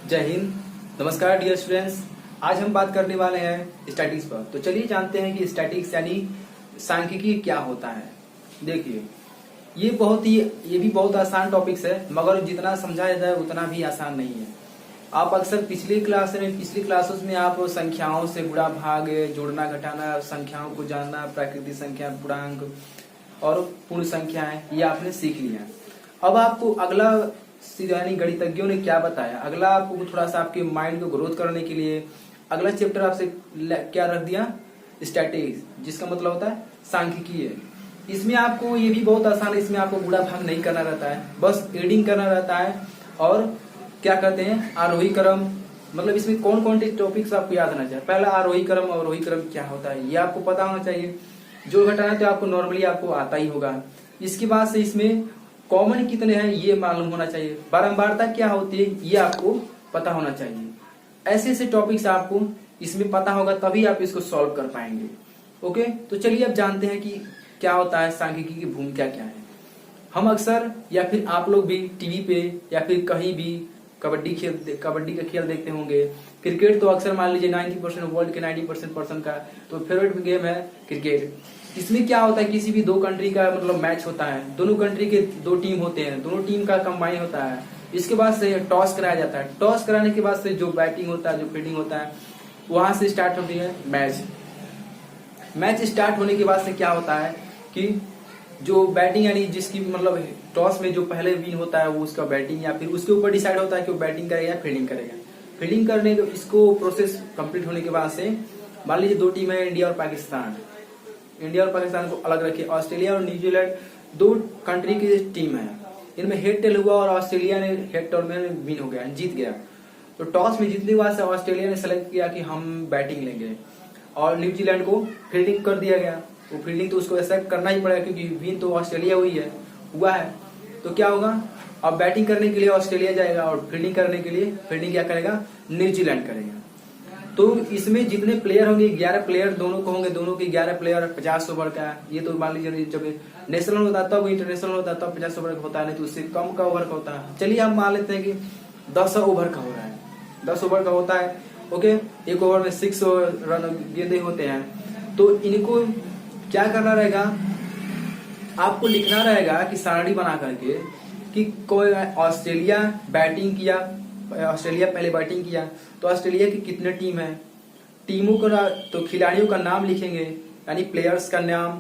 जय हिंद। नमस्कार dear students. आज हम बात करने वाले हैं स्टैटिक्स पर। तो चलिए जानते हैं कि स्टैटिक्स यानी सांख्यिकी क्या होता है। देखिए ये भी बहुत आसान टॉपिक्स है, मगर जितना समझाया जाए उतना भी आसान नहीं है। आप अक्सर पिछली क्लासेस में आप संख्याओं से गुणा भाग, जोड़ना घटाना, संख्याओं को जानना, प्राकृतिक संख्या, पूर्णांक और पूर्ण संख्याएं, ये आपने सीख लिया। अब आपको अगला यानी गणितज्ञों ने क्या बताया, अगला आपको थोड़ा सा आपके माइंड को ग्रोथ करने के लिए अगला चैप्टर आपसे क्या रख दिया, स्टैटिक्स, जिसका मतलब होता है सांख्यिकी है। इसमें आपको ये भी बहुत आसान है, इसमें आपको गुणा भाग नहीं करना रहता है, बस एडिंग करना रहता है। और क्या करते हैं, आरोही क्रम, मतलब इसमें कौन कौन से टॉपिक्स आपको याद होना चाहिए। पहला आरोही क्रम, अवरोही क्रम क्या होता है ये आपको पता होना चाहिए। जो घटाना तो आपको नॉर्मली आपको आता ही होगा। इसके बाद से इसमें कॉमन कितने हैं ये मालूम होना चाहिए। बारंबारता क्या होती है ये आपको पता होना चाहिए। ऐसे ऐसे टॉपिक्स आपको इसमें पता होगा, तभी आप इसको सॉल्व कर पाएंगे। ओके, तो चलिए अब जानते हैं कि क्या होता है, सांख्यिकी की भूमिका क्या है। हम अक्सर या फिर आप लोग भी टीवी पे या फिर कहीं भी कबड्डी का खेल देखते होंगे। क्रिकेट तो अक्सर मान लीजिए 90% वर्ल्ड के 90% पर्सन का तो फेवरेट गेम है क्रिकेट। इसमें क्या होता है, किसी भी दो कंट्री का मतलब मैच होता है, दोनों कंट्री के दो टीम होते हैं, दोनों टीम का कंबाइन होता है। इसके बाद से टॉस कराया जाता है। टॉस कराने के बाद से जो बैटिंग होता है, जो फील्डिंग होता है, वहां से स्टार्ट होती है मैच। मैच स्टार्ट होने के बाद से क्या होता है कि जो बैटिंग यानी जिसकी मतलब टॉस में जो पहले विन होता है वो उसका बैटिंग, या फिर उसके ऊपर डिसाइड होता है कि वो बैटिंग करेगा या फील्डिंग करेगा। फील्डिंग करने के इसको प्रोसेस कंप्लीट होने के बाद से मान लीजिए दो टीम है, इंडिया और पाकिस्तान। इंडिया और पाकिस्तान को अलग रखिए, ऑस्ट्रेलिया और न्यूजीलैंड दो कंट्री की टीम है। इनमें हेड टेल हुआ और ऑस्ट्रेलिया ने हेड टॉस में विन हो गया, जीत गया। तो टॉस में जीतने के बाद से ऑस्ट्रेलिया ने सेलेक्ट किया कि हम बैटिंग लेंगे और न्यूजीलैंड को फील्डिंग कर दिया गया। तो फील्डिंग तो उसको एक्सेप्ट करना ही पड़ेगा क्योंकि विन तो ऑस्ट्रेलिया हुआ है। तो क्या होगा, अब बैटिंग करने के लिए ऑस्ट्रेलिया जाएगा और फील्डिंग करने के लिए फील्डिंग क्या करेगा, न्यूजीलैंड करेगा। तो इसमें जितने प्लेयर होंगे 11 प्लेयर दोनों को होंगे, दोनों के 11 प्लेयर 50 ओवर का। ये तो मान लीजिए जब नेशनल होता है तब, इंटरनेशनल होता है तब 50 ओवर का होता है, नहीं तो उससे कम का ओवर का होता है। चलिए हम मान लेते हैं कि 10 ओवर का हो रहा है, 10 ओवर का होता है। ओके, एक ओवर में 6 रन गेंदे होते हैं। तो इनको क्या करना रहेगा, आपको लिखना रहेगा कि सारणी बना करके कि कोई ऑस्ट्रेलिया बैटिंग किया, ऑस्ट्रेलिया पहले बैटिंग किया, तो ऑस्ट्रेलिया की कितने टीम है, टीमों का तो खिलाड़ियों का नाम लिखेंगे, यानी प्लेयर्स का नाम,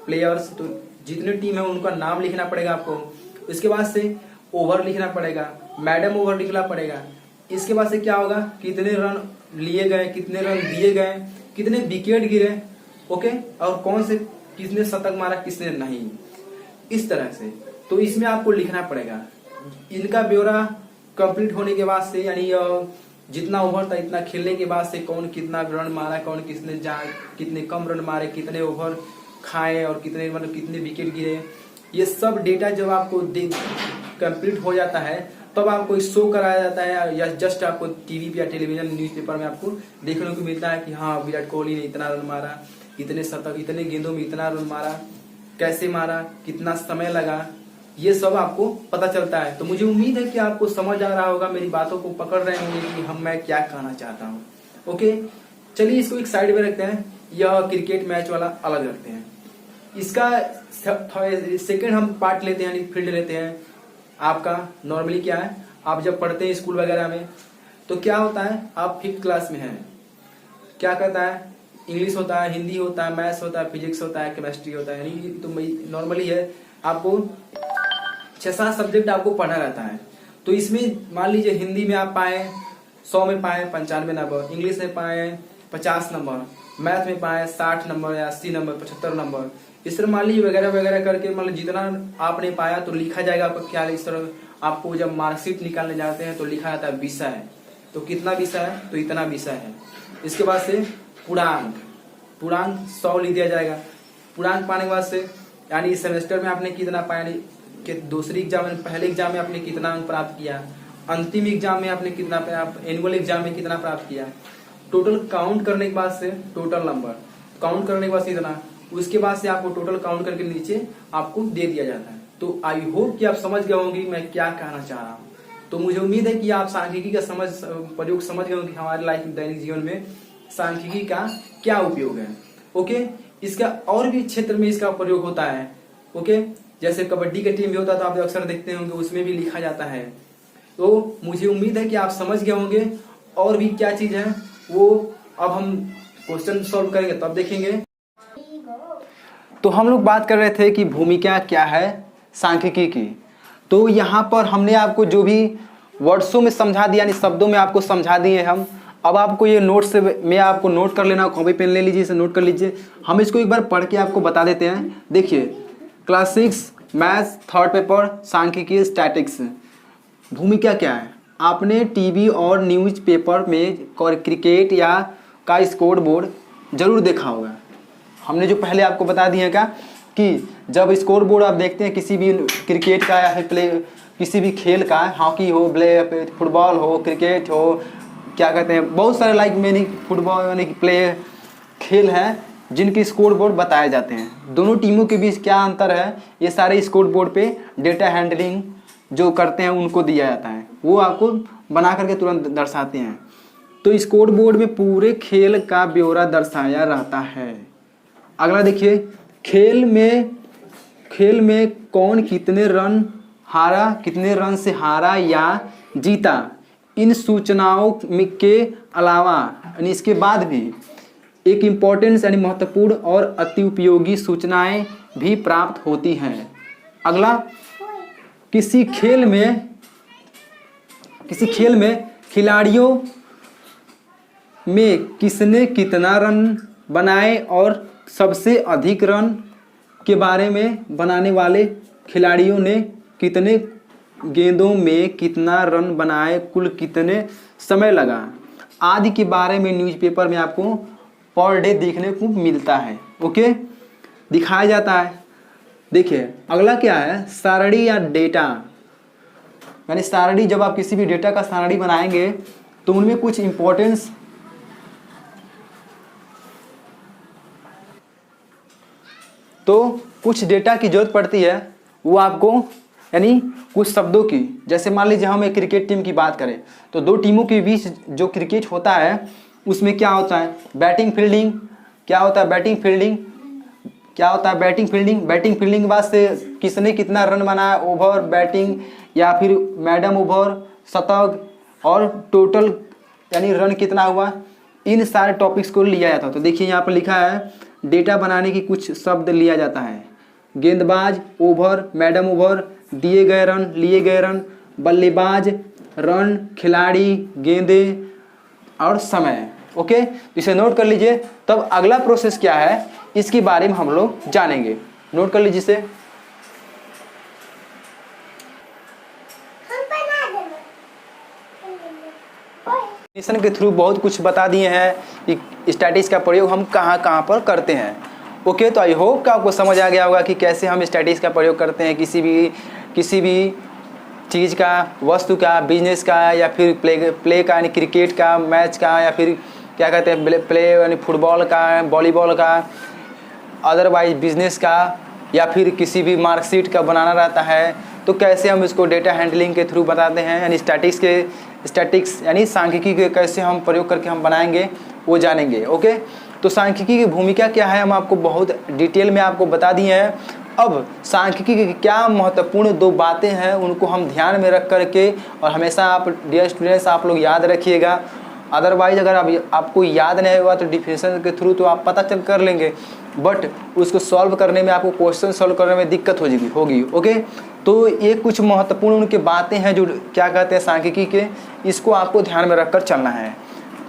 प्लेयर्स तो जितने टीम है उनका नाम लिखना पड़ेगा आपको। इसके बाद से ओवर लिखना पड़ेगा, मैडम ओवर लिखना पड़ेगा। इसके बाद से क्या होगा, कितने रन लिए गए, कितने रन दिए गए, कितने विकेट गिरे, ओके, और कौन से किसने शतक मारा किसने नहीं, इस तरह से। तो इसमें आपको लिखना पड़ेगा। इनका ब्यौरा कंप्लीट होने के बाद से, यानी जितना ओवर था इतना खेलने के बाद से कौन कितना रन मारा, कौन कितने कम रन मारे, कितने ओवर खाए और कितने मतलब कितने विकेट गिरे, ये सब डेटा जब आपको कंप्लीट हो जाता है तब आपको शो कराया जाता है, या जस्ट आपको टीवी या टेलीविजन न्यूज़पेपर में आपको देखने को मिलता है कि हाँ विराट कोहली ने इतना रन मारा, इतने शतक, इतने गेंदों में इतना रन मारा, कैसे मारा, कितना समय लगा, ये सब आपको पता चलता है। तो मुझे उम्मीद है कि आपको समझ आ रहा होगा, मेरी बातों को पकड़ रहे होंगे कि मैं क्या कहना चाहता हूँ। ओके, चलिए इसको एक साइड में रखते हैं, यह क्रिकेट मैच वाला अलग रखते हैं। इसका सेकेंड हम पार्ट लेते हैं, यानी फील्ड लेते हैं। आपका नॉर्मली क्या है, आप जब पढ़ते हैं स्कूल वगैरह में तो क्या होता है, आप 5th क्लास में हैं, क्या करता है, इंग्लिश होता है, हिंदी होता है, मैथ्स होता है, फिजिक्स होता है, केमिस्ट्री होता है, यानी तो नॉर्मली है आपको 6-7 सब्जेक्ट आपको पढ़ना रहता है। तो इसमें मान लीजिए हिंदी में आप पाए 100 में पाए 95 नंबर, इंग्लिश में पाए 50 नंबर, मैथ में पाए 60 नंबर या 80 नंबर, 75 नंबर, इस तरह मान लीजिए वगैरह वगैरह करके मतलब जितना आपने पाया तो लिखा जाएगा आपका क्या। इस तरह आपको जब मार्कशीट निकालने जाते हैं तो लिखा जाता है विषय, तो कितना विषय है, तो इतना विषय है। इसके बाद से पूर्णांक 100 लिख दिया जाएगा। पूर्णांक पाने के बाद से यानी इस सेमेस्टर में आपने कितना पाया, कि दूसरी एग्जाम में, पहले एग्जाम में आपने कितना अंक प्राप्त किया, अंतिम एग्जाम में आपने कितना, एनुअल एग्जाम में कितना प्राप्त किया, टोटल काउंट करने के बाद से टोटल नंबर काउंट करने के बाद से इतना, उसके बाद से आपको टोटल काउंट करके नीचे आपको दे दिया जाता है। तो आई होप कि आप समझ गए होंगे मैं क्या कहना चाह रहा हूँ। तो मुझे उम्मीद है कि आप सांख्यिकी का प्रयोग समझ गए होंगे कि हमारे लाइफ दैनिक जीवन में सांख्यिकी का क्या उपयोग है। ओके, इसका और भी क्षेत्र में इसका प्रयोग होता है। ओके, जैसे कबड्डी का टीम भी होता है तो आप अक्सर देखते होंगे, उसमें भी लिखा जाता है। तो मुझे उम्मीद है कि आप समझ गए होंगे। और भी क्या चीज है वो अब हम क्वेश्चन सॉल्व करेंगे तब देखेंगे। तो हम लोग बात कर रहे थे कि भूमिका क्या है सांख्यिकी की। तो यहाँ पर हमने आपको जो भी वर्ड्सों में समझा दिया, यानी शब्दों में आपको समझा दिए हम। अब आपको ये नोट्स में आपको नोट कर लेना, कॉपी पेन ले लीजिए, इसे नोट कर लीजिए। हम इसको एक बार पढ़ के आपको बता देते हैं। देखिए, क्लास 6 मैथ्स 3rd पेपर सांख्यिकी स्टैटिक्स। भूमिका क्या है? आपने टीवी और न्यूज़ पेपर में क्रिकेट या का स्कोर बोर्ड जरूर देखा होगा। हमने जो पहले आपको बता दिया का कि जब स्कोर बोर्ड आप देखते हैं किसी भी क्रिकेट का या फिर किसी भी खेल का, हॉकी हो, फुटबॉल हो, क्रिकेट हो, क्या कहते हैं, बहुत सारे लाइक मैंने फुटबॉल यानी प्ले खेल हैं जिनके स्कोर बोर्ड बताए जाते हैं। दोनों टीमों के बीच क्या अंतर है, ये सारे स्कोर बोर्ड पे डेटा हैंडलिंग जो करते हैं उनको दिया जाता है, वो आपको बना करके तुरंत दर्शाते हैं। तो स्कोर बोर्ड में पूरे खेल का ब्यौरा दर्शाया रहता है। अगला देखिए, खेल में कौन कितने रन हारा, कितने रन से हारा या जीता, इन सूचनाओं के अलावा यानी इसके बाद भी एक इम्पोर्टेंस यानी महत्वपूर्ण और अति उपयोगी सूचनाएं भी प्राप्त होती हैं। अगला, किसी खेल में खिलाड़ियों में किसने कितना रन बनाए और सबसे अधिक रन के बारे में बनाने वाले खिलाड़ियों ने कितने गेंदों में कितना रन बनाए, कुल कितने समय लगा आदि के बारे में न्यूज़पेपर में आपको पर डे देखने को मिलता है। ओके, दिखाया जाता है। देखिए, अगला क्या है, सारणी या डेटा। यानी सारणी, जब आप किसी भी डेटा का सारणी बनाएंगे तो उनमें कुछ इंपॉर्टेंस कुछ डेटा की जरूरत पड़ती है। वो आपको यानी कुछ शब्दों की, जैसे मान लीजिए हम एक क्रिकेट टीम की बात करें तो दो टीमों के बीच जो क्रिकेट होता है उसमें क्या होता है, बैटिंग फील्डिंग। क्या होता है बैटिंग फील्डिंग? क्या होता है बैटिंग फील्डिंग? बैटिंग फील्डिंग के बाद से किसने कितना रन बनाया, ओवर, बैटिंग या फिर मैडम ओवर, शतक और टोटल यानी रन कितना हुआ, इन सारे टॉपिक्स को लिया जाता है। तो देखिए यहाँ पर लिखा है, डेटा बनाने की कुछ शब्द लिया जाता है। गेंदबाज, ओवर, मैडम ओवर, दिए गए रन, लिए गए रन, बल्लेबाज, रन, खिलाड़ी, गेंदे और समय। ओके, इसे नोट कर लीजिए। तब अगला प्रोसेस क्या है इसके बारे में हम लोग जानेंगे। नोट कर लीजिए इसे। के थ्रू बहुत कुछ बता दिए हैं कि स्टैटिक्स का प्रयोग हम कहाँ पर करते हैं। ओके, तो आई होप कि आपको समझ आ गया होगा कि कैसे हम स्टैटिक्स का प्रयोग करते हैं किसी भी चीज़ का, वस्तु का, बिजनेस का या फिर प्ले का यानी क्रिकेट का, मैच का या फिर क्या कहते हैं प्ले यानी फुटबॉल का, वॉलीबॉल का, अदरवाइज बिजनेस का या फिर किसी भी मार्कशीट का बनाना रहता है तो कैसे हम इसको डेटा हैंडलिंग के थ्रू बताते हैं। यानी स्टैटिक्स यानी सांख्यिकी के कैसे हम प्रयोग करके हम बनाएंगे वो जानेंगे। ओके, तो सांख्यिकी की भूमिका क्या है हम आपको बहुत डिटेल में आपको बता दिए हैं। अब सांख्यिकी की क्या महत्वपूर्ण दो बातें हैं उनको हम ध्यान में रख करके, और हमेशा आप डियर स्टूडेंट्स आप लोग याद रखिएगा। अदरवाइज अगर आपको याद नहीं होगा तो डिफिनेशन के थ्रू तो आप पता चल कर लेंगे, बट उसको सॉल्व करने में, आपको क्वेश्चन सॉल्व करने में दिक्कत होगी। ओके, तो ये कुछ महत्वपूर्ण उनके बातें हैं जो क्या कहते हैं सांख्यिकी के, इसको आपको ध्यान में रखकर चलना है।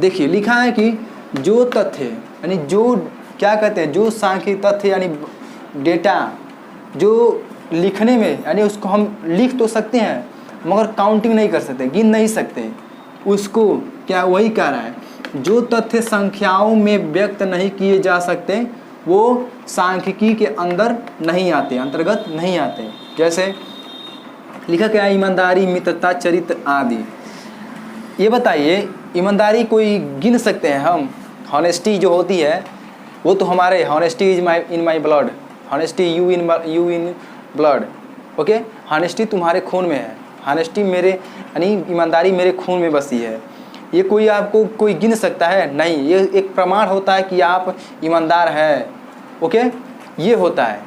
देखिए, लिखा है कि जो तथ्य यानी जो क्या कहते हैं, जो सांख्यिक तथ्य यानी डेटा जो लिखने में यानी उसको हम लिख तो सकते हैं मगर काउंटिंग नहीं कर सकते, गिन नहीं सकते, उसको क्या वही कह रहा है, जो तथ्य संख्याओं में व्यक्त नहीं किए जा सकते वो सांख्यिकी के अंदर नहीं आते, अंतर्गत नहीं आते। जैसे लिखा क्या है, ईमानदारी, मित्रता, चरित्र आदि। ये बताइए, ईमानदारी कोई गिन सकते हैं हम? हॉनेस्टी जो होती है वो तो हमारे, honesty is in my blood, honesty you in blood. Okay, honesty तुम्हारे खून में है, हॉनेस्टी मेरे यानी ईमानदारी मेरे खून में बसी है। ये कोई आपको कोई गिन सकता है? नहीं, ये एक प्रमाण होता है कि आप ईमानदार हैं। ओके, ये होता है।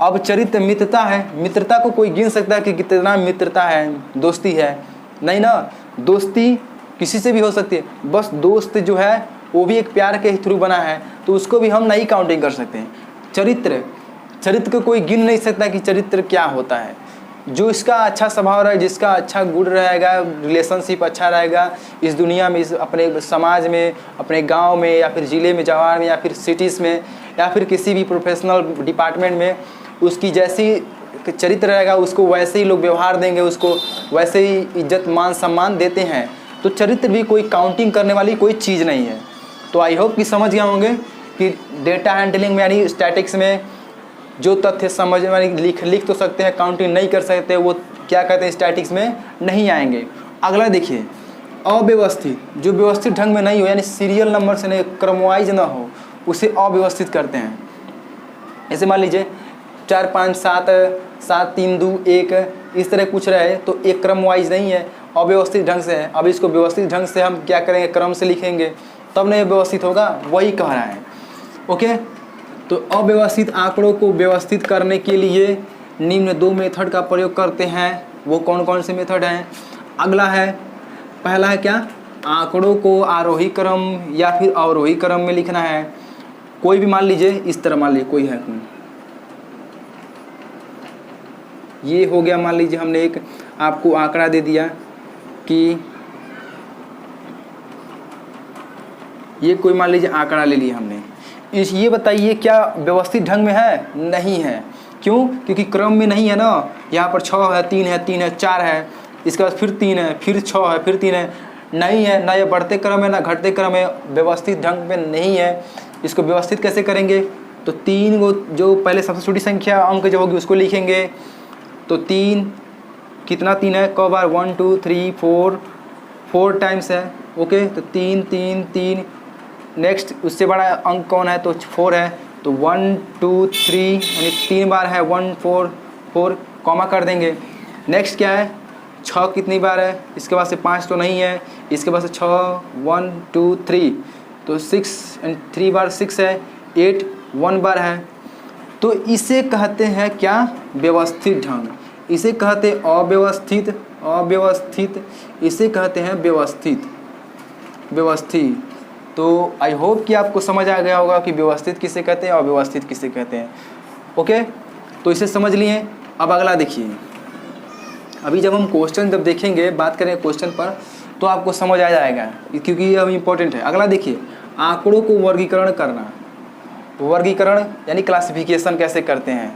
अब चरित्र मित्रता है। मित्रता को कोई गिन सकता है कि कितना मित्रता है, दोस्ती है? नहीं ना, दोस्ती किसी से भी हो सकती है। बस दोस्त जो है वो भी एक प्यार के थ्रू बना है, तो उसको भी हम नहीं काउंटिंग कर सकते हैं। चरित्र को कोई गिन नहीं सकता कि चरित्र क्या होता है। जो इसका अच्छा स्वभाव रहे, जिसका अच्छा गुण रहेगा, रिलेशनशिप अच्छा रहेगा इस दुनिया में, इस अपने समाज में, अपने गांव में, या फिर ज़िले में, जवार में, या फिर सिटीज़ में, या फिर किसी भी प्रोफेशनल डिपार्टमेंट में, उसकी जैसी चरित्र रहेगा उसको वैसे ही लोग व्यवहार देंगे, उसको वैसे ही इज्जत मान सम्मान देते हैं। तो चरित्र भी कोई काउंटिंग करने वाली कोई चीज़ नहीं है। तो आई होप कि समझ गए होंगे कि डेटा हैंडलिंग में यानी स्टैटिक्स में जो तथ्य समझ में लिख तो सकते हैं, काउंटिंग नहीं कर सकते, वो क्या कहते हैं स्टैटिक्स में नहीं आएंगे। अगला देखिए, अव्यवस्थित, जो व्यवस्थित ढंग में नहीं हो, यानी सीरियल नंबर से नहीं, क्रमवाइज ना हो, उसे अव्यवस्थित करते हैं। ऐसे मान लीजिए 4 5 7 7 3 2 1 इस तरह कुछ रहे तो एक क्रम वाइज नहीं है, अव्यवस्थित ढंग से है। अब इसको व्यवस्थित ढंग से हम क्या करेंगे, क्रम से लिखेंगे, तब नहीं व्यवस्थित होगा, वही कह रहा है। ओके, तो अव्यवस्थित आंकड़ों को व्यवस्थित करने के लिए निम्न 2 मेथड का प्रयोग करते हैं। वो कौन कौन से मेथड हैं? अगला है, पहला है क्या, आंकड़ों को आरोही क्रम या फिर अवरोही क्रम में लिखना है। कोई भी मान लीजिए, इस तरह मान लीजिए कोई है, ये हो गया, मान लीजिए हमने एक आपको आंकड़ा दे दिया कि ये कोई मान लीजिए आंकड़ा ले लिया हमने। ये बताइए क्या व्यवस्थित ढंग में है? नहीं है। क्यों? क्योंकि क्रम में नहीं है ना। यहाँ पर 6 है, 3 है, 3 है, 4 है, इसके बाद फिर 3 है, फिर 6 है, फिर 3 है, नहीं है। ना ये बढ़ते क्रम है ना घटते क्रम है, व्यवस्थित ढंग में नहीं है। इसको व्यवस्थित कैसे करेंगे? तो 3 को जो पहले सबसे छोटी संख्या अंक जो होगी उसको लिखेंगे। तो 3 कितना 3 है, क बार 1 2 3 4 टाइम्स है। ओके, तो 3 3 3, नेक्स्ट उससे बड़ा अंक कौन है, तो 4 है। तो 1 2 3 यानी 3 बार है, 1 4 4, कॉमा कर देंगे। नेक्स्ट क्या है, 6 कितनी बार है, इसके बाद से 5 तो नहीं है, इसके बाद से 6 1 2 3, तो 6 एंड 3 बार 6 है, 8 1 बार है। तो इसे कहते हैं क्या, व्यवस्थित ढंग। इसे कहते हैं अव्यवस्थित, इसे कहते हैं व्यवस्थित। तो आई होप कि आपको समझ आ गया होगा कि व्यवस्थित किसे कहते हैं, अव्यवस्थित किसे कहते हैं। ओके, तो इसे समझ लिए। अब अगला देखिए, अभी जब हम क्वेश्चन जब देखेंगे, बात करें क्वेश्चन पर, तो आपको समझ आ जाएगा, क्योंकि ये इम्पोर्टेंट है। अगला देखिए, आंकड़ों को वर्गीकरण करना। वर्गीकरण यानी क्लासिफिकेशन कैसे करते हैं।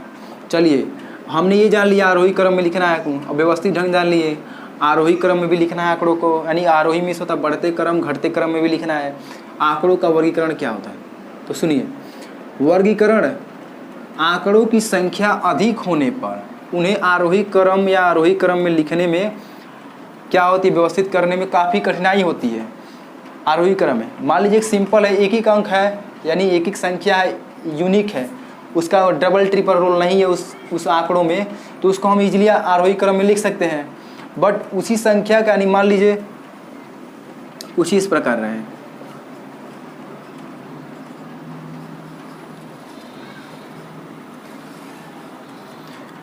चलिए, हमने ये जान लिया आरोही क्रम में लिखना है, व्यवस्थित ढंग जान लिए, आरोही क्रम में भी लिखना है आंकड़ों को, यानी आरोही में होता है बढ़ते क्रम, घटते क्रम में भी लिखना है। आंकड़ों का वर्गीकरण क्या होता है, तो सुनिए। वर्गीकरण, आंकड़ों की संख्या अधिक होने पर उन्हें आरोही क्रम या आरोही क्रम में लिखने में क्या होती है, व्यवस्थित करने में काफ़ी कठिनाई होती है। आरोही क्रम में मान लीजिए एक सिंपल है, एक ही अंक है, यानी एक संख्या है, यूनिक है, उसका डबल ट्रिपल रोल नहीं है उस आंकड़ों में, तो उसको हम इजीली आरोही क्रम में लिख सकते हैं। बट उसी संख्या का, यानी मान लीजिए कुछ इस प्रकार रहे,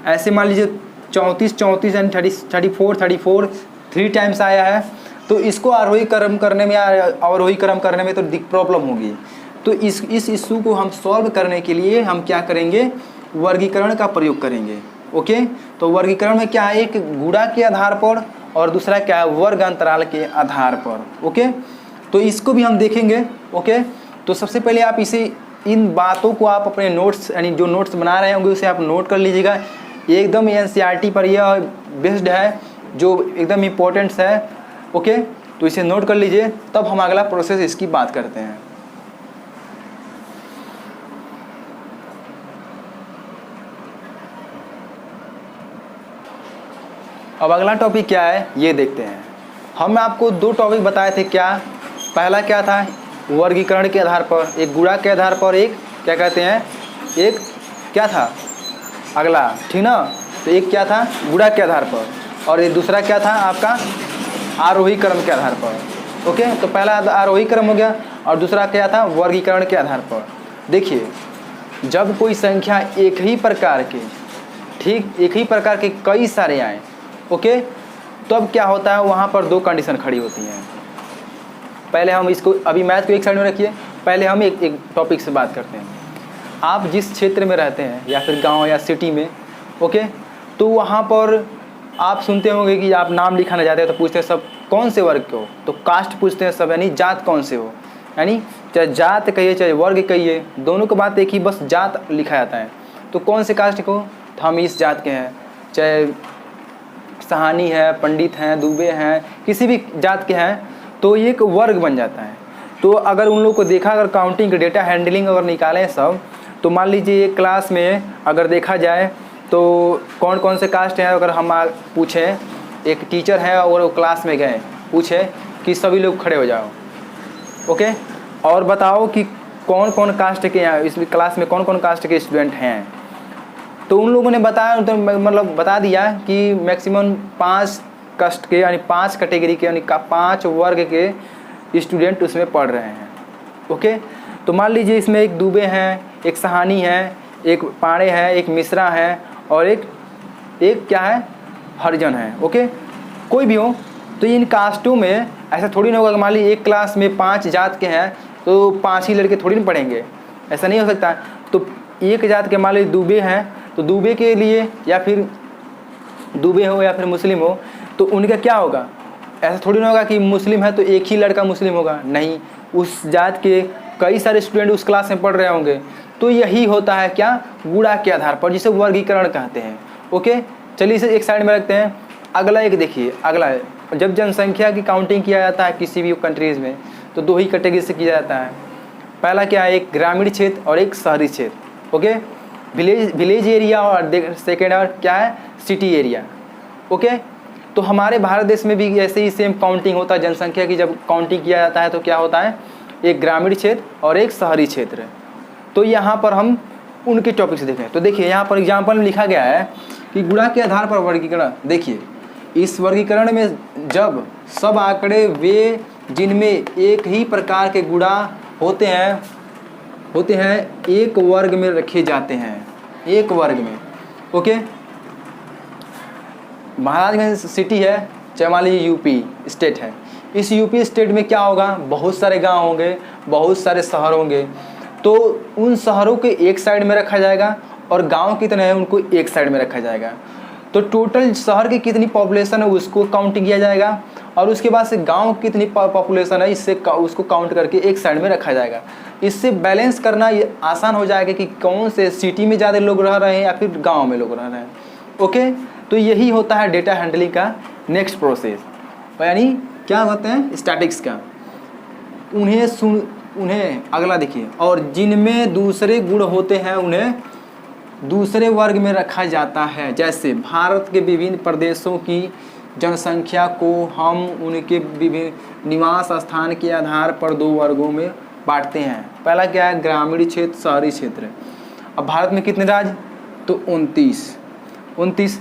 ऐसे मान लीजिए 34 एंड 34 3 टाइम्स आया है, तो इसको आरोही क्रम करने में या अवरोही क्रम करने में तो प्रॉब्लम होगी। तो इस इशू को हम सॉल्व करने के लिए हम क्या करेंगे, वर्गीकरण का प्रयोग करेंगे। ओके, तो वर्गीकरण में क्या है, एक गुणा के आधार पर और दूसरा क्या है, वर्ग अंतराल के आधार पर। ओके, तो इसको भी हम देखेंगे। ओके, तो सबसे पहले आप इन बातों को आप अपने नोट्स, यानी जो नोट्स बना रहे होंगे उसे आप नोट कर लीजिएगा। एकदम NCERT पर यह बेस्ड है, जो एकदम इम्पोर्टेंट्स है। ओके, तो इसे नोट कर लीजिए, तब हम अगला प्रोसेस इसकी बात करते हैं। अब अगला टॉपिक क्या है ये देखते हैं। हम आपको 2 टॉपिक बताए थे, क्या पहला क्या था, वर्गीकरण के आधार पर, एक गुणा के आधार पर, एक क्या कहते हैं, एक क्या था अगला, ठीक ना। तो एक क्या था, गुणा के आधार पर, और ये दूसरा क्या था आपका आरोही क्रम के आधार पर। ओके, तो पहला आरोही क्रम हो गया और दूसरा क्या था वर्गीकरण के आधार पर। देखिए जब कोई संख्या एक ही प्रकार के, ठीक एक ही प्रकार के कई सारे आए, ओके, तब क्या होता है वहाँ पर दो कंडीशन खड़ी होती हैं। पहले हम इसको अभी मैथ को एक साइड में रखिए, पहले हम एक टॉपिक से बात करते हैं। आप जिस क्षेत्र में रहते हैं या फिर गांव या सिटी में, ओके, तो वहाँ पर आप सुनते होंगे कि आप नाम लिखाने जाते हैं तो पूछते हैं सब कौन से वर्ग के हो, तो कास्ट पूछते हैं सब, यानी जात कौन से हो, यानी चाहे जात कहिए चाहे वर्ग कहिए, दोनों को बात एक ही, बस जात लिखा जाता है। तो कौन से कास्ट को, तो हम इस जात के हैं, चाहे सहानी है, पंडित हैं, दुबे हैं, किसी भी जात के हैं, तो ये एक वर्ग बन जाता है। तो अगर उन लोग को देखा, अगर काउंटिंग का डेटा हैंडलिंग अगर निकालें सब, तो मान लीजिए एक क्लास में अगर देखा जाए तो कौन कौन से कास्ट हैं, अगर हम पूछें, एक टीचर है और वो क्लास में गए, पूछे कि सभी लोग खड़े हो जाओ, ओके, और बताओ कि कौन कौन कास्ट के यहाँ इस क्लास में कौन कौन कास्ट के स्टूडेंट हैं, तो उन लोगों ने बताया, तो मतलब बता दिया कि मैक्सिमम 5 कास्ट के यानी 5 कैटेगरी के यानी 5 वर्ग के स्टूडेंट उसमें पढ़ रहे हैं। ओके, तो मान लीजिए इसमें एक दुबे हैं, एक सहानी है, एक पाड़े है, एक मिश्रा है और एक क्या है हरिजन है। ओके, कोई भी हो, तो इन कास्टों में ऐसा थोड़ी ना होगा कि मान लीजिए एक क्लास में 5 जात के हैं तो 5 ही लड़के थोड़ी ना पढ़ेंगे, ऐसा नहीं हो सकता। तो एक जात के मान लीजिए दुबे हैं तो दुबे के लिए, या फिर दुबे हो या फिर मुस्लिम हो, तो उनका क्या होगा, ऐसा थोड़ी ना होगा कि मुस्लिम है तो एक ही लड़का मुस्लिम होगा, नहीं, उस जात के कई सारे स्टूडेंट उस क्लास में पढ़ रहे होंगे। तो यही होता है क्या, गुणा के आधार पर, जिसे वर्गीकरण कहते हैं। ओके, चलिए इसे एक साइड में रखते हैं। अगला एक देखिए, अगला जब जनसंख्या की काउंटिंग किया जाता है किसी भी कंट्रीज़ में, तो 2 ही कैटेगरी से किया जाता है। पहला क्या है, एक ग्रामीण क्षेत्र और एक शहरी क्षेत्र। ओके, विलेज एरिया और सेकेंड और क्या है, सिटी एरिया। ओके, तो हमारे भारत देश में भी ऐसे ही सेम काउंटिंग होता है जनसंख्या की। जब काउंटिंग किया जाता है तो क्या होता है, एक ग्रामीण क्षेत्र और एक शहरी क्षेत्र। तो यहाँ पर हम उनके टॉपिक से देखें, तो देखिए यहाँ पर एग्जाम्पल में लिखा गया है कि गुणा के आधार पर वर्गीकरण। देखिए इस वर्गीकरण में जब सब आंकड़े वे जिनमें एक ही प्रकार के गुणा होते हैं एक वर्ग में रखे जाते हैं, एक वर्ग में। ओके, महाराजगंज सिटी है, चाहे मान लीजिए यूपी स्टेट है, इस यूपी स्टेट में क्या होगा, बहुत सारे गांव होंगे, बहुत सारे शहर होंगे। तो उन शहरों के एक साइड में रखा जाएगा और गांव कितने हैं उनको एक साइड में रखा जाएगा। तो टोटल शहर की कितनी पॉपुलेशन है उसको काउंट किया जाएगा और उसके बाद से गांव की कितनी पॉपुलेशन है इससे उसको काउंट करके एक साइड में रखा जाएगा। इससे बैलेंस करना ये आसान हो जाएगा कि कौन से सिटी में ज़्यादा लोग रह रहे हैं या फिर गाँव में लोग रह रहे हैं। ओके, तो यही होता है डेटा हैंडलिंग का नेक्स्ट प्रोसेस, यानी क्या होते हैं स्टैटिक्स का। उन्हें अगला देखिए, और जिनमें दूसरे गुण होते हैं उन्हें दूसरे वर्ग में रखा जाता है। जैसे भारत के विभिन्न प्रदेशों की जनसंख्या को हम उनके विभिन्न निवास स्थान के आधार पर 2 वर्गों में बांटते हैं। पहला क्या है, ग्रामीण क्षेत्र, शहरी क्षेत्र। अब भारत में कितने राज्य, तो 29।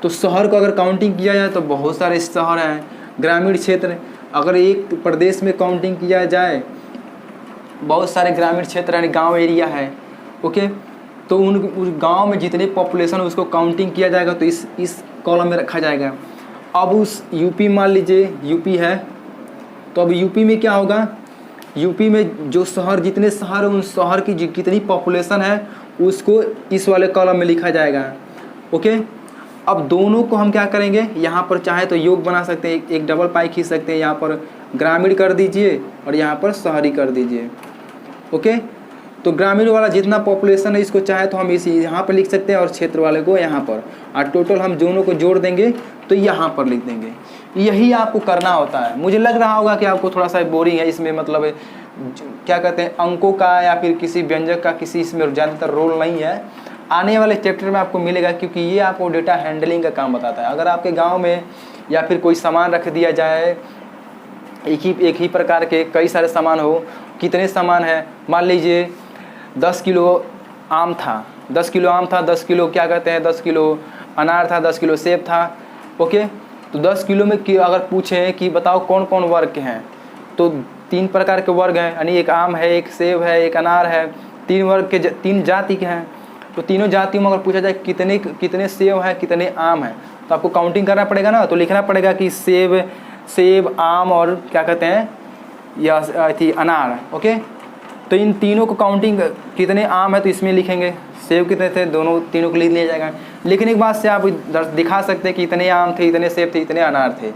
तो शहर को अगर काउंटिंग किया जाए तो बहुत सारे शहर हैं। ग्रामीण क्षेत्र अगर एक प्रदेश में काउंटिंग किया जाए, बहुत सारे ग्रामीण क्षेत्र यानी गांव एरिया है। ओके, तो उस गांव में जितने पॉपुलेशन उसको काउंटिंग किया जाएगा तो इस कॉलम में रखा जाएगा। अब उस यूपी, मान लीजिए यूपी है, तो अब यूपी में क्या होगा, यूपी में जो शहर, जितने शहर उन शहर की कितनी पॉपुलेशन है उसको इस वाले कॉलम में लिखा जाएगा। ओके, अब दोनों को हम क्या करेंगे, यहाँ पर चाहे तो योग बना सकते हैं, एक डबल पाई खींच सकते हैं, यहाँ पर ग्रामीण कर दीजिए और यहाँ पर शहरी कर दीजिए। ओके, तो ग्रामीण वाला जितना पॉपुलेशन है इसको चाहे तो हम इसी यहाँ पर लिख सकते हैं और क्षेत्र वाले को यहाँ पर, और टोटल हम दोनों को जोड़ देंगे तो यहाँ पर लिख देंगे। यही आपको करना होता है। मुझे लग रहा होगा कि आपको थोड़ा सा बोरिंग है, इसमें मतलब क्या कहते हैं अंकों का या फिर किसी व्यंजक का किसी इसमें ज़्यादातर रोल नहीं है। आने वाले चैप्टर में आपको मिलेगा, क्योंकि ये आपको डेटा हैंडलिंग का काम बताता है। अगर आपके गांव में या फिर कोई सामान रख दिया जाए, एक ही प्रकार के कई सारे सामान हो, कितने सामान है, मान लीजिए 10 किलो आम था, 10 किलो क्या कहते हैं, 10 किलो अनार था, 10 किलो सेब था, ओके, तो 10 किलो में अगर पूछें कि बताओ कौन कौन वर्ग के हैं, तो 3 प्रकार के वर्ग हैं, यानी एक आम है, एक सेब है, एक अनार है। 3 वर्ग के 3 जाति के हैं। तो तीनों जातियों में अगर पूछा जाए कितने सेब हैं, कितने आम हैं, तो आपको काउंटिंग करना पड़ेगा ना। तो लिखना पड़ेगा कि सेब, आम और क्या कहते हैं या थी अनार। ओके, तो इन तीनों को काउंटिंग कितने आम है तो इसमें लिखेंगे, सेब कितने थे दोनों तीनों को लिख लिया जाएगा। लेकिन एक बात से आप दिखा सकते हैं कि इतने आम थे, इतने सेब थे, इतने अनार थे।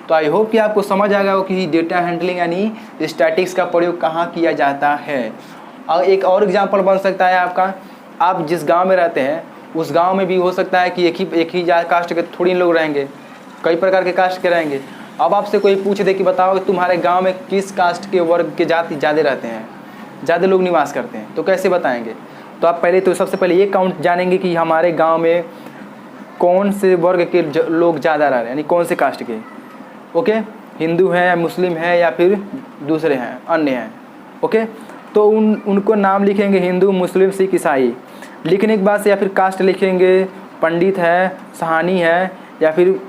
तो आई होप कि आपको समझ आ गया कि डेटा हैंडलिंग यानी स्टैटिक्स का प्रयोग कहाँ किया जाता है। और एक और एग्जांपल बन सकता है आपका, आप जिस गांव में रहते हैं उस गांव में भी हो सकता है कि एक ही कास्ट के थोड़ी लोग रहेंगे, कई प्रकार के कास्ट के रहेंगे। अब आपसे कोई पूछ दे कि बताओ तुम्हारे गाँव में किस कास्ट के वर्ग के जाति ज़्यादा रहते हैं, ज़्यादा लोग निवास करते हैं, तो कैसे बताएंगे। तो आप सबसे पहले ये काउंट जानेंगे कि हमारे गांव में कौन से वर्ग के लोग ज़्यादा रह रहे हैं, यानी कौन से कास्ट के। ओके, हिंदू हैं, मुस्लिम हैं या फिर दूसरे हैं, अन्य हैं। ओके, तो उनको नाम लिखेंगे हिंदू, मुस्लिम, सिख, ईसाई लिखने के बाद से, या फिर कास्ट लिखेंगे, पंडित है, सहानी है या फिर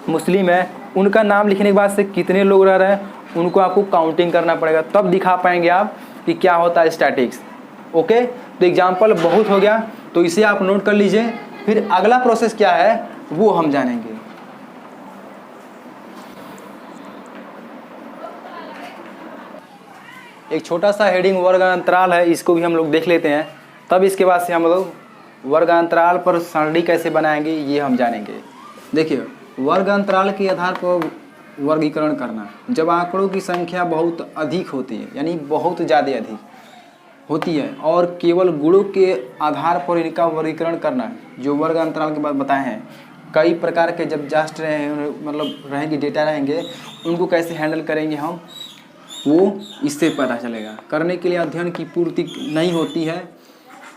मुस्लिम है। उनका नाम लिखने के बाद से कितने लोग रह रहे हैं उनको आपको काउंटिंग करना पड़ेगा, तब दिखा पाएंगे आप कि क्या होता है स्टैटिक्स। ओके, तो एग्जाम्पल बहुत हो गया, तो इसे आप नोट कर लीजिए। फिर अगला प्रोसेस क्या है वो हम जानेंगे। एक छोटा सा हेडिंग वर्ग अंतराल है, इसको भी हम लोग देख लेते हैं, तब इसके बाद से हम लोग वर्ग अंतराल पर सरणी कैसे बनाएंगे ये हम जानेंगे। देखिए, वर्ग अंतराल के आधार पर वर्गीकरण करना, जब आंकड़ों की संख्या बहुत अधिक होती है, यानी बहुत ज़्यादा अधिक होती है, और केवल गुणों के आधार पर इनका वर्गीकरण करना, जो वर्ग अंतराल के बाद बताए हैं। कई प्रकार के जब जास्ट रहेंगे डेटा रहेंगे, उनको कैसे हैंडल करेंगे हम, वो इससे पता चलेगा। करने के लिए अध्ययन की पूर्ति नहीं होती है,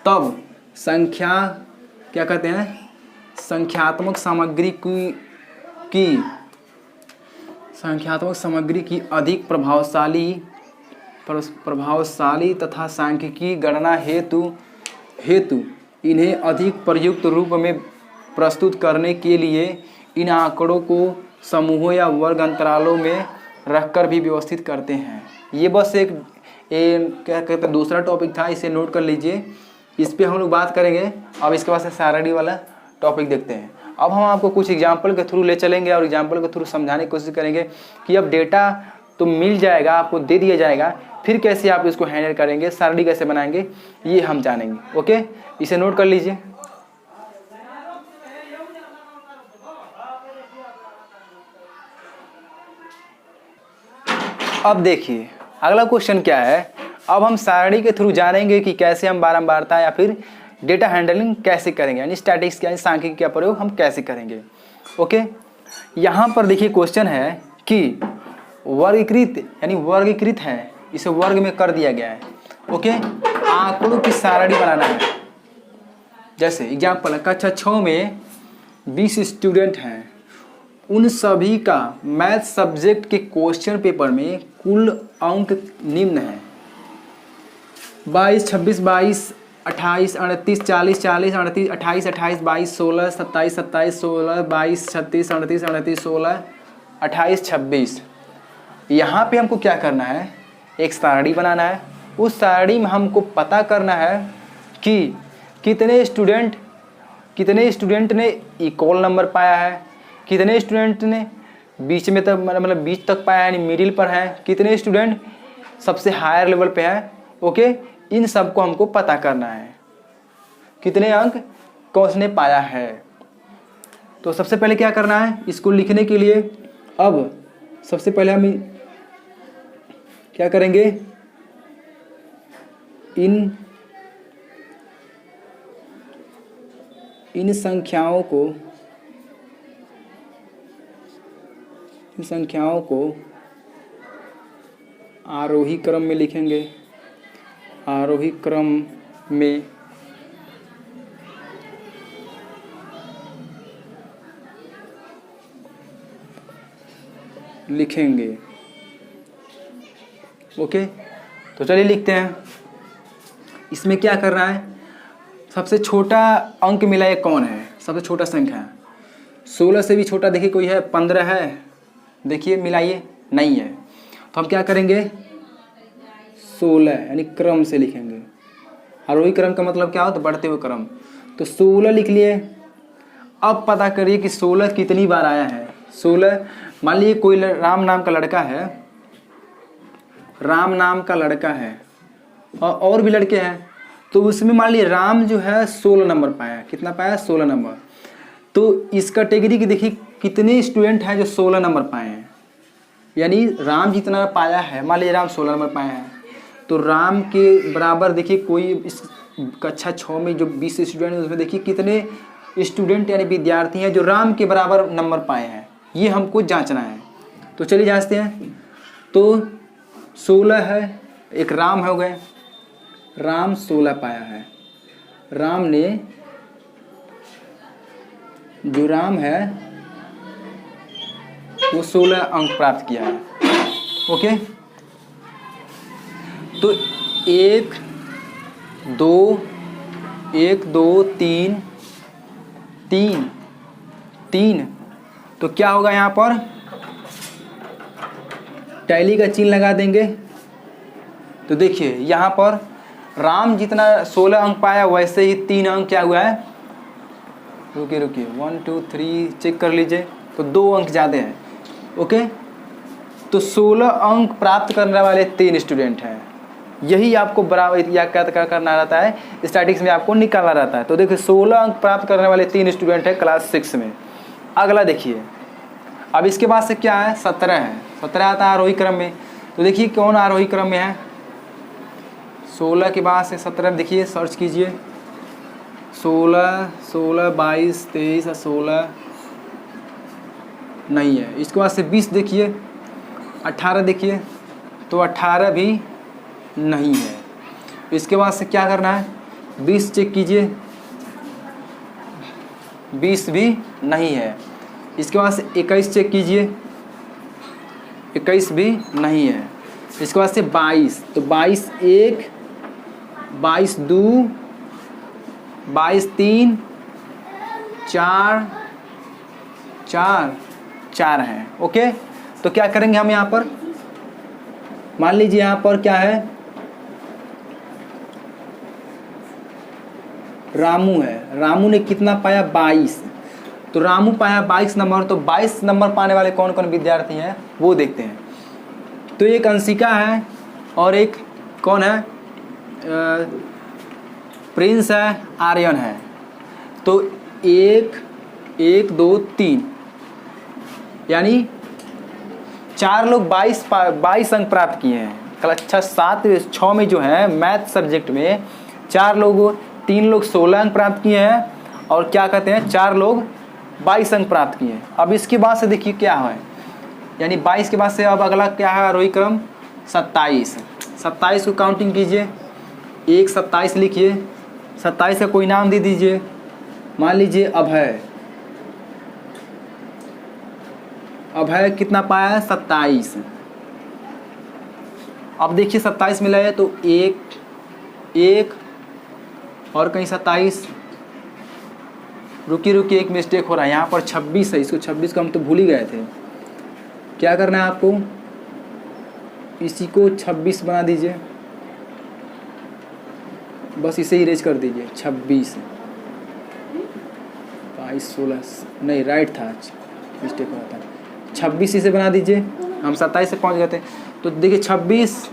तब क्या कहते हैं, संख्यात्मक सामग्री की अधिक प्रभावशाली तथा सांख्यिकी गणना हेतु इन्हें अधिक प्रयुक्त रूप में प्रस्तुत करने के लिए इन आंकड़ों को समूहों या वर्ग अंतरालों में रखकर भी व्यवस्थित करते हैं। ये बस एक क्या कहते हैं दूसरा टॉपिक था, इसे नोट कर लीजिए, इस पे हम लोग बात करेंगे। अब इसके बाद से सारणी वाला टॉपिक देखते हैं। अब हम आपको कुछ एग्जाम्पल के थ्रू ले चलेंगे और एग्जाम्पल के थ्रू समझाने की कोशिश करेंगे कि अब डेटा तो मिल जाएगा, आपको दे दिया जाएगा, फिर कैसे आप इसको हैंडल करेंगे, सारणी कैसे बनाएंगे, ये हम जानेंगे। ओके, इसे नोट कर लीजिए। अब देखिए अगला क्वेश्चन क्या है। अब हम सारणी के थ्रू जानेंगे कि कैसे हम बारंबारता या फिर डेटा हैंडलिंग कैसे करेंगे, यानी स्टैटिक्स यानी सांख्यिकी का प्रयोग हम कैसे करेंगे। ओके, यहाँ पर देखिए क्वेश्चन है कि वर्गीकृत है, इसे वर्ग में कर दिया गया है। ओके, आंकड़ों की सारणी बनाना है। जैसे एग्जाम्पल, कक्षा 6 में 20 स्टूडेंट हैं, उन सभी का मैथ सब्जेक्ट के क्वेश्चन पेपर में कुल अंक निम्न है: 22, 26, 22, 28, 38, 40, 40, 38, 28, 28, 22, 16, 27, 27, 16, 22, 36, 38, 38, 16, 28, 26। यहाँ पे हमको क्या करना है, एक सारणी बनाना है। उस सारणी में हमको पता करना है कि कितने स्टूडेंट ने इक्वल नंबर पाया है, कितने स्टूडेंट ने बीच में तक बीच तक पाया है, यानी मिडिल पर है, कितने स्टूडेंट सबसे हायर लेवल पे है। ओके, इन सब को हमको पता करना है, कितने अंक कौन ने पाया है। तो सबसे पहले क्या करना है, इसको लिखने के लिए अब सबसे पहले हम क्या करेंगे, इन संख्याओं को आरोही क्रम में लिखेंगे। आरोही क्रम में लिखेंगे। ओके, तो चलिए लिखते हैं। इसमें क्या करना है, सबसे छोटा अंक मिला है कौन है, सबसे छोटा संख्या 16 से भी छोटा देखिए कोई है, 15 है, देखिए मिलाइए, नहीं है। तो हम क्या करेंगे, 16 यानी क्रम से लिखेंगे। आरोही क्रम का मतलब क्या हो, तो बढ़ते हुए क्रम। तो 16 लिख लिए। अब पता करिए कि 16 कितनी बार आया है। 16 मान लीजिए कोई राम नाम का लड़का है, राम नाम का लड़का है और भी लड़के हैं, तो उसमें मान लीजिए राम जो है 16 नंबर पाया। कितना पाया, 16 नंबर। तो इस कैटेगरी की देखिए कितने स्टूडेंट हैं जो 16 नंबर पाए हैं, यानी राम जितना पाया है, मान लीजिए राम 16 नंबर पाए हैं, तो राम के बराबर देखिए कोई इस कक्षा 6 में जो 20 स्टूडेंट हैं उसमें देखिए कितने स्टूडेंट यानी विद्यार्थी हैं जो राम के बराबर नंबर पाए हैं, ये हमको जांचना है। तो चलिए जांचते हैं। तो 16 है, एक राम हो गए, राम 16 पाया है। राम ने, जो राम है वो 16 अंक प्राप्त किया है। ओके, तो 1 2 3 तो क्या होगा, यहाँ पर टैली का चिन्ह लगा देंगे। तो देखिए यहाँ पर राम जितना 16 अंक पाया वैसे ही 3 अंक क्या हुआ है, रुकिए 1 2 3 चेक कर लीजिए, तो 2 अंक ज़्यादा हैं। ओके, तो 16 अंक प्राप्त करने वाले 3 स्टूडेंट हैं, यही आपको बराबर या क्या करना रहता है, स्टैटिक्स में आपको निकालना रहता है। तो देखिए 16 अंक प्राप्त करने वाले 3 स्टूडेंट हैं क्लास 6 में। अगला देखिए, अब इसके बाद से क्या है, 17 है। 17 आता है आरोही क्रम में। तो देखिए कौन आरोही क्रम में है, 16 के बाद से 17 देखिए, सर्च कीजिए, 16 22 23 और 16 नहीं है। इसके बाद से 20 देखिए, 18 देखिए, तो 18 भी नहीं है। इसके बाद से क्या करना है, 20 चेक कीजिए, 20 भी नहीं है। इसके बाद से 21 चेक कीजिए, 21 भी नहीं है। इसके बाद से 22, तो 22 1 22 2 22 3 4 4 है। ओके, तो क्या करेंगे हम यहाँ पर, मान लीजिए यहाँ पर क्या है, रामू है। रामू ने कितना पाया, 22। तो रामू पाया 22 नंबर। तो 22 नंबर पाने वाले कौन कौन विद्यार्थी हैं वो देखते हैं। तो एक अंशिका है और एक कौन है, प्रिंस है, आर्यन है। तो 1 2 3 यानी 4 लोग 22 अंक प्राप्त किए हैं। कक्षा 7 6 में जो है मैथ सब्जेक्ट में 4 लोग, 3 लोग 16 अंक प्राप्त किए हैं और क्या कहते हैं 4 लोग 22 अंक प्राप्त किए हैं। अब इसके बाद से देखिए क्या है, यानी 22 के बाद से अब अगला क्या है आरोही क्रम, 27। 27 को काउंटिंग कीजिए, 1 27 लिखिए, 27 का कोई नाम दे दीजिए, मान लीजिए अभय। अभय कितना पाया है, 27। अब देखिए 27 मिला है तो 1 और कहीं 27, रुकिए एक मिस्टेक हो रहा है यहाँ पर, 26 है। इसको 26 को हम तो भूल ही गए थे। क्या करना है आपको, इसी को 26 बना दीजिए, बस इसे इरेज कर दीजिए। 26 22 16 नहीं, राइट था, मिस्टेक हो रहा था। 26 इसे बना दीजिए, हम 27 से पहुँच गए थे। तो देखिए 26,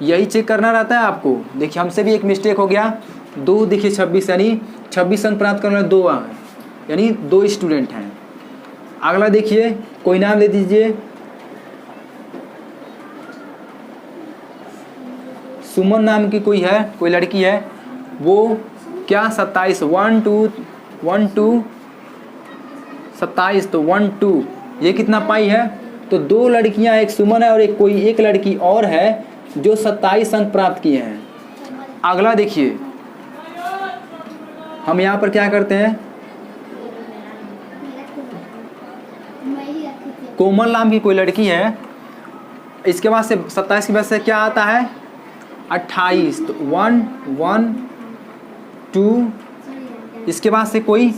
यही चेक करना रहता है आपको। देखिए हमसे भी एक मिस्टेक हो गया, 2 देखिए 26 यानी 26 अंक प्राप्त करने वाले 2 अंक यानी 2 स्टूडेंट हैं। अगला देखिए कोई नाम दे दीजिए, सुमन नाम की कोई है, कोई लड़की है, वो क्या 27 1 2 27, तो 1 2 ये कितना पाई है, तो 2 लड़कियां, एक सुमन है और एक लड़की और है जो 27 अंक प्राप्त किए हैं। अगला देखिए हम यहाँ पर क्या करते हैं, कोमल नाम की कोई लड़की है, इसके बाद से 27 के बाद से क्या आता है 28, तो 1 1 2, इसके बाद से कोई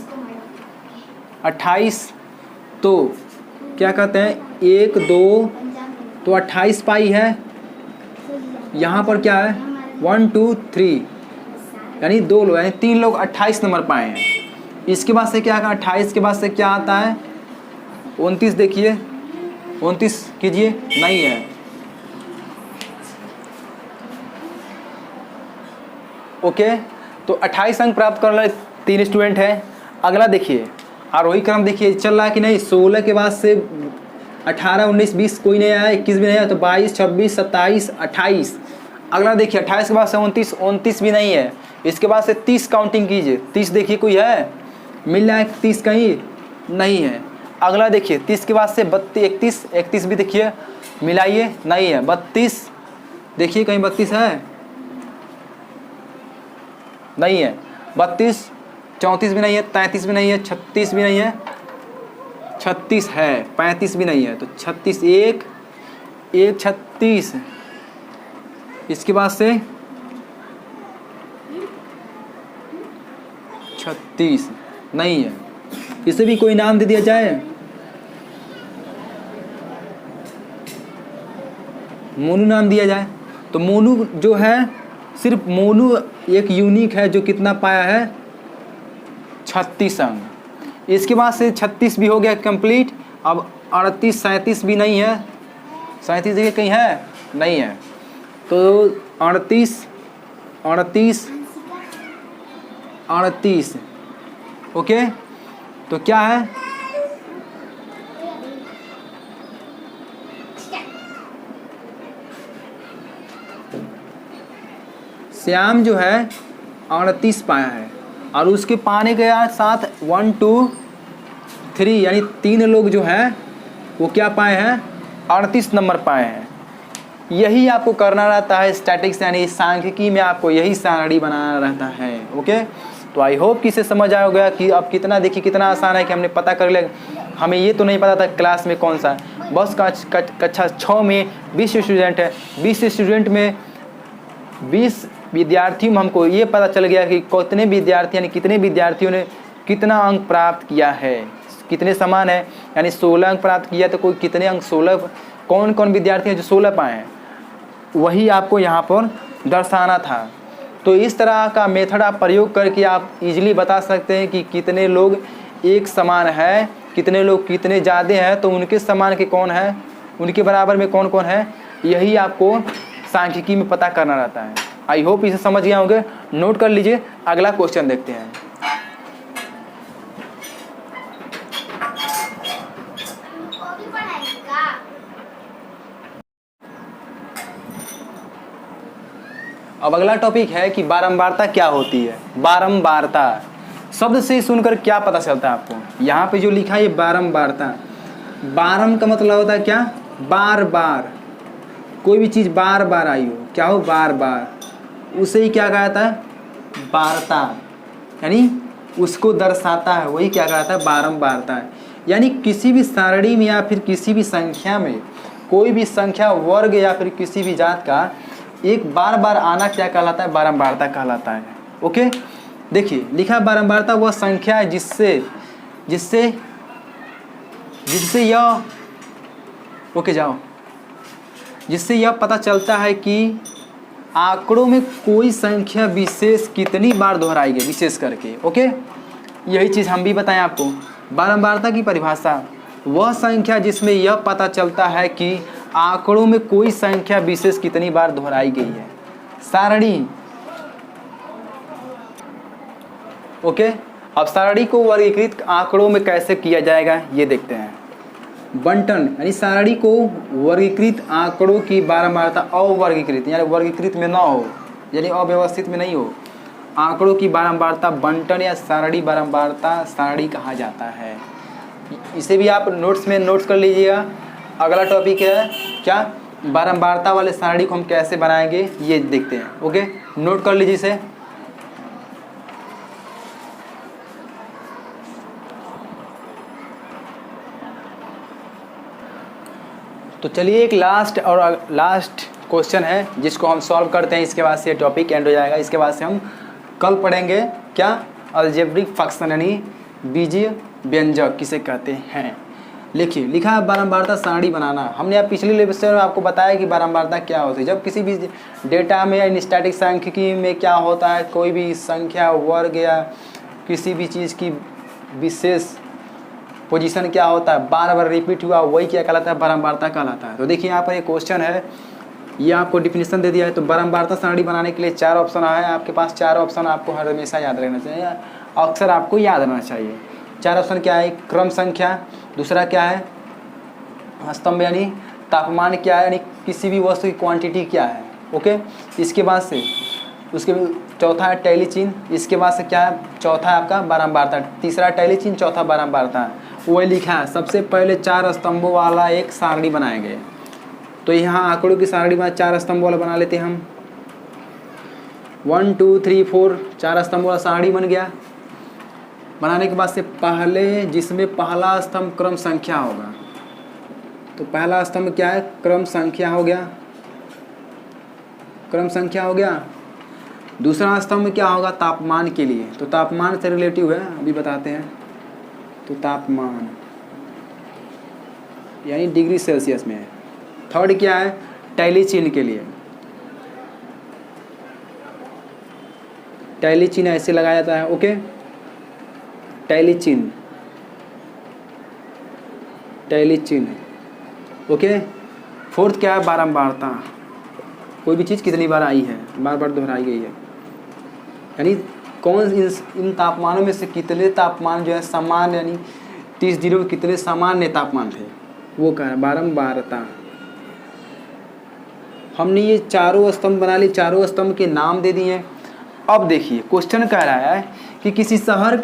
28, तो क्या कहते हैं 1 2, तो 28 पाई है। यहाँ पर क्या है 1 2 3, यानी 2 लोग, यानी 3 लोग 28 नंबर पाए हैं। इसके बाद से क्या, 28 के बाद से क्या आता है 29, देखिए 29 कीजिए, नहीं है। ओके, तो 28 अंक प्राप्त करने वाले 3 स्टूडेंट हैं। अगला देखिए आरोही क्रम देखिए चल रहा है कि नहीं। 16 के बाद से 18 19 20 कोई नहीं आया, 21 भी नहीं आया, तो 22 26 27 28। अगला देखिए 28 के बाद से 29, 29 भी नहीं है। इसके बाद से 30 काउंटिंग कीजिए, 30 देखिए कोई है, मिल रहा है 30 कहीं नहीं है। अगला देखिए 30 के बाद से 32 31, 31 भी देखिए मिलाइए, नहीं है। 32 देखिए कहीं 32 है, नहीं है। 32 34 भी नहीं है, 33 भी नहीं है, 36 भी नहीं है, 36 है, 35 भी नहीं है, तो 36 1 36। इसके बाद से 36 नहीं है। इसे भी कोई नाम दे दिया जाए, मोनू नाम दिया जाए, तो मोनू जो है, सिर्फ मोनू एक यूनिक है जो कितना पाया है 36 अंक। इसके बाद से 36 भी हो गया कंप्लीट। अब 38 37 भी नहीं है, 37 देखिए कहीं है, नहीं है, तो 38 38 38। ओके, तो क्या है श्याम जो है 38 पाया है, और उसके पाने के साथ 1 2 3, यानी 3 लोग जो हैं वो क्या पाए हैं 38 नंबर पाए हैं। यही आपको करना रहता है स्टैटिक्स यानी सांख्यिकी में, आपको यही सारणी बनाना रहता है। ओके, तो आई होप कि इसे समझ आ गया कि अब कितना, देखिए कितना आसान है कि हमने पता कर लिया। हमें ये तो नहीं पता था क्लास में कौन सा है, बस कक्षा 6 में 20 स्टूडेंट है, 20 स्टूडेंट में 20 विद्यार्थियों में हमको ये पता चल गया कि कितने विद्यार्थी यानी कितने विद्यार्थियों ने कितना अंक प्राप्त किया है, कितने समान है, यानी 16 अंक प्राप्त किया तो कोई कितने अंक 16, कौन कौन विद्यार्थी हैं जो 16 पाए हैं, वही आपको यहाँ पर दर्शाना था। तो इस तरह का मेथड आप प्रयोग करके आप इजीली बता सकते हैं कि कितने लोग एक समान है, कितने लोग कितने ज़्यादा हैं, तो उनके समान के कौन है, उनके बराबर में कौन कौन है, यही आपको सांख्यिकी में पता करना रहता है। आई होप इसे समझ गए होंगे, नोट कर लीजिए। अगला क्वेश्चन देखते हैं। अब अगला टॉपिक है कि बारंबारता क्या होती है। बारंबारता शब्द से सुनकर क्या पता चलता है आपको, यहाँ पे जो लिखा है ये बारंबारता, बारम का मतलब होता है क्या, बार बार, कोई भी चीज़ बार बार आई हो, क्या हो बार बार, उसे ही क्या कहता है वार्ता, यानी उसको दर्शाता है, वही क्या कहता है बारंबारता है। यानी किसी भी सारणी में या फिर किसी भी संख्या में, कोई भी संख्या वर्ग या फिर किसी भी जात का एक बार बार आना क्या कहलाता है, बारंबारता कहलाता है। ओके, देखिए लिखा बारंबारता वह संख्या है जिससे जिससे जिससे यह ओके जाओ जिससे यह पता चलता है कि आंकड़ों में कोई संख्या विशेष कितनी बार दोहराई गई, विशेष करके। ओके, यही चीज़ हम भी बताएं आपको। बारंबारता की परिभाषा वह संख्या जिसमें यह पता चलता है कि आंकड़ों में कोई संख्या विशेष कितनी बार दोहराई गई है। सारणी, ओके, अब सारणी को वर्गीकृत आंकड़ों में कैसे किया जाएगा ये देखते हैं। बंटन यानी सारणी को वर्गीकृत आंकड़ों की बारंबारता अवर्गीकृत यानी वर्गीकृत में ना हो, यानी अव्यवस्थित में नहीं हो, आंकड़ों की बारंबारता बंटन या सारणी बारंबारता सारणी कहा जाता है। इसे भी आप नोट्स में नोट्स कर लीजिएगा। अगला टॉपिक है क्या, बारंबारता वाले सारणी को हम कैसे बनाएंगे ये देखते हैं। ओके, नोट कर लीजिए इसे। तो चलिए एक लास्ट क्वेश्चन है जिसको हम सॉल्व करते हैं, इसके बाद से टॉपिक एंड हो जाएगा। इसके बाद से हम कल पढ़ेंगे क्या, अलजेब्रिक फंक्शन यानी बीजीय व्यंजक किसे कहते हैं। लिखिए, लिखा है बारंबारता सारणी बनाना। हमने आप पिछले लेक्चर में आपको बताया कि बारंबारता क्या होती है। जब किसी भी डेटा में या स्टैटिक सांख्यिकी में क्या होता है, कोई भी संख्या, वर्ग या किसी भी चीज़ की विशेष पोजीशन क्या होता है, बार बार रिपीट हुआ, वही क्या कहलाता है, बारंबारता कहलाता है। तो देखिए यहाँ पर एक क्वेश्चन है, ये आपको डिफिनेशन दे दिया है। तो बारंबारता सारणी बनाने के लिए 4 ऑप्शन है आपके पास। 4 ऑप्शन आपको हर हमेशा याद रखना चाहिए, अक्सर आपको याद रहना चाहिए। 4 ऑप्शन क्या है, क्रम संख्या, दूसरा क्या है स्तंभ यानी तापमान क्या है, यानी किसी भी वस्तु की क्वांटिटी क्या है, ओके। इसके बाद से उसके चौथा है टैली चिन्ह, इसके बाद से क्या है, चौथा है आपका बारंबारता, तीसरा टैली चिन्ह, चौथा बारंबारता। वही लिखा है, सबसे पहले 4 स्तंभों वाला एक सारणी बनाए गए। तो यहाँ आंकड़ों की सारणी में 4 स्तंभ वाला बना लेते हैं हम। 1 2 3 4 4 स्तंभ वाला सारणी बन गया। बनाने के बाद से पहले, जिसमें पहला स्तंभ क्रम संख्या होगा, तो पहला स्तंभ क्या है, क्रम संख्या हो गया, क्रम संख्या हो गया। दूसरा स्तंभ क्या होगा, तापमान के लिए, तो तापमान से रिलेटिव है, अभी बताते हैं। तो तापमान यानी डिग्री सेल्सियस में है। थर्ड क्या है, टैली चिन्ह के लिए, टैली चिन्ह ऐसे लगाया जाता है, ओके। टैली चिन्ह, टैली चिन्ह, ओके। फोर्थ क्या है, बारंबारता, कोई भी चीज़ कितनी बार आई है, बार बार दोहराई गई है, यानी कौन इन तापमानों में से कितने तापमान जो है समान, यानी 30 दिनों में कितने सामान्य तापमान थे, वो कह रहा है बारंबारता। हमने ये चारों स्तंभ बना लिए, चारों स्तंभ के नाम दे दिए। अब देखिए क्वेश्चन कह रहा है कि किसी शहर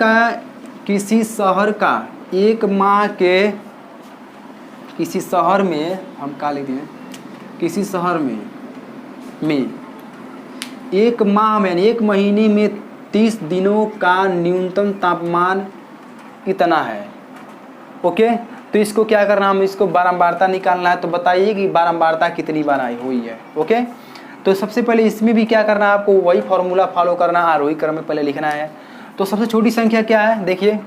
का एक माह के, किसी शहर में, हम क्या लिख दिए, किसी शहर में एक माह में, यानी एक महीने में 30 दिनों का न्यूनतम तापमान इतना है, ओके। तो इसको क्या करना, हम इसको बारंबारता निकालना है। तो बताइए कि बारंबारता कितनी बार आई हुई है, ओके। तो सबसे पहले इसमें भी क्या करना है, आपको वही फॉर्मूला फॉलो करना है, आरोही क्रम में पहले लिखना है। तो सबसे छोटी संख्या क्या है, देखिए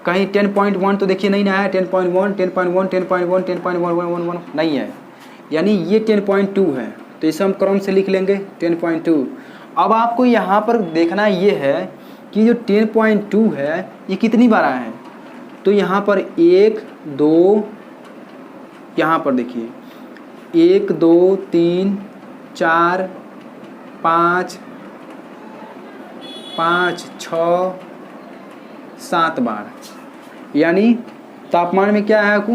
कहीं 10.1 तो देखिए नहीं ना है, 10.1 10.1 10.1 10.1 नहीं है, यानी ये 10.2 है। तो इसे हम क्रम से लिख लेंगे 10.2। अब आपको यहाँ पर देखना ये है कि जो 10.2 है ये कितनी बार आया है। तो यहाँ पर 1 2, यहाँ पर देखिए 1 2 3 4 5 5 6 7 बार, यानी तापमान में क्या है आपको,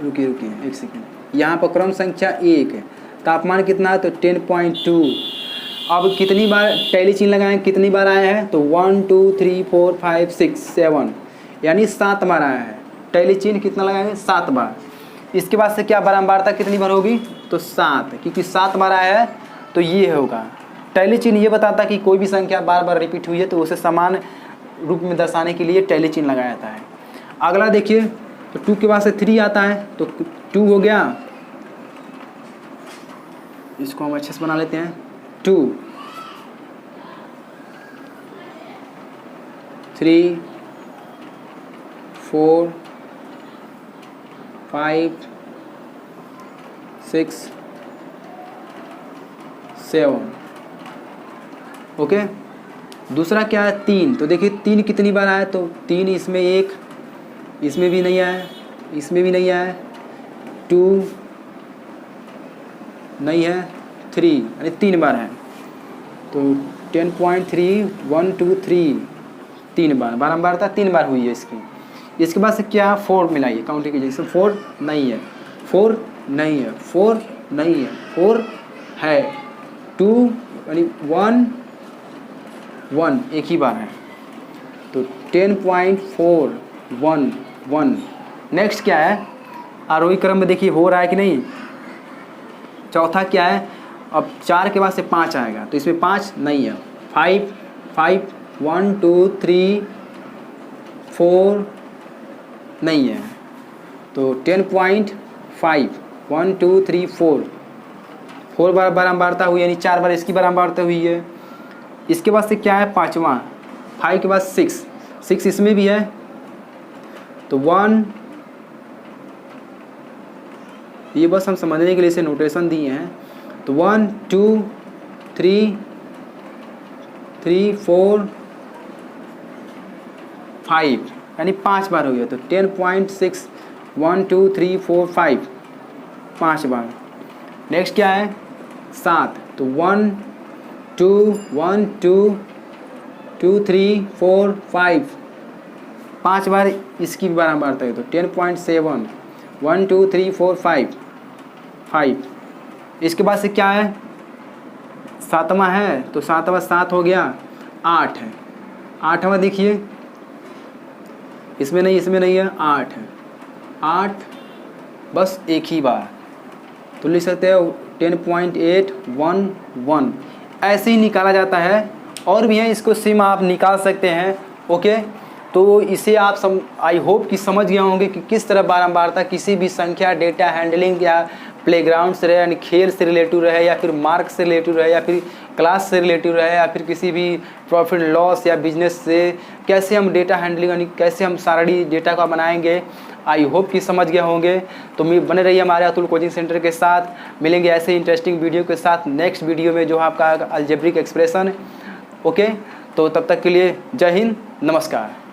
रुकिए एक सेकेंड, यहाँ पर क्रम संख्या 1 है, तापमान कितना है, तो 10.2। अब कितनी बार टैली चिन्ह लगाएं, कितनी बार आया है, तो 1 2 3 4 5 6 7, यानी 7 बार आया है। टैली चिन्ह कितना लगाएंगे, 7 बार। इसके बाद से क्या बारंबारता कितनी बार होगी, तो 7, क्योंकि 7 बार आया है तो ये होगा। टैली चिन्ह ये बताता है कि कोई भी संख्या बार बार रिपीट हुई है तो उसे समान रूप में दर्शाने के लिए टैली चिन्ह लगाया जाता है। अगला देखिए, तो 2 के बाद से 3 आता है, तो 2 हो गया, इसको हम अच्छे से बना लेते हैं। 2 3 4 5 6 7, ओके। दूसरा क्या है, 3, तो देखिए 3 कितनी बार आया, तो 3 इसमें 1, इसमें भी नहीं आया, इसमें भी नहीं आया, 2 नहीं है, 3 यानी 3 बार है। तो 10.3 1 2 3 3 बार, बारंबारता 3 बार हुई है इसकी। इसके बाद से क्या, 4 मिलाइए, काउंटिंग कीजिए, इसमें 4 नहीं है, 4 नहीं है, 4 नहीं है, 4 है, 2 यानी 1 एक ही बार है, तो 10.411। नेक्स्ट क्या है, आरोही क्रम में देखिए हो रहा है कि नहीं। चौथा क्या है, अब 4 के बाद से 5 आएगा, तो इसमें 5 नहीं है, 5 5 1 2 3 4 नहीं है, तो 10.5 1 2 3 4 बार बारंबारता हुई, यानी 4 बार इसकी बारंबारता हुई है। इसके बाद से क्या है, 5वां, 5 के बाद 6, 6 इसमें भी है, तो 1, ये बस हम समझने के लिए इसे नोटेशन दिए हैं। तो 1 2 3 4 5 यानी 5 बार हो गया। तो 10.6 1 2 3 4 5 5 बार। नेक्स्ट क्या है 7, तो 1 2 1 2 2 3 4 5 5 बार इसकी बारंबारता है। तो 10.7 1 2 3 4 5 5। इसके बाद से क्या है 7वां है, तो 7वां 7 हो गया, 8 है। 8वां देखिए, इसमें नहीं है, 8 है। 8 बस एक ही बार, तो लिख सकते हो 10.811 ऐसे ही निकाला जाता है। और भी है, इसको सिम आप निकाल सकते हैं। ओके, तो इसे आप आई होप कि समझ गए होंगे कि किस तरह बारंबारता किसी भी संख्या, डेटा हैंडलिंग या प्लेग्राउंड से रहे, यानी खेल से रिलेटिव रहे, या फिर मार्क से रिलेटिव रहे, या फिर क्लास से रिलेटिव रहे, या फिर किसी भी प्रॉफिट लॉस या बिजनेस से कैसे हम डेटा हैंडलिंग यानी कैसे हम सारी डेटा का बनाएंगे। आई होप कि समझ गए होंगे। तो बने रहिए हमारे अतुल कोचिंग सेंटर के साथ। मिलेंगे ऐसे इंटरेस्टिंग वीडियो के साथ नेक्स्ट वीडियो में, जो आपका अलजेब्रिक एक्सप्रेशन। ओके, तो तब तक के लिए जय हिंद, नमस्कार।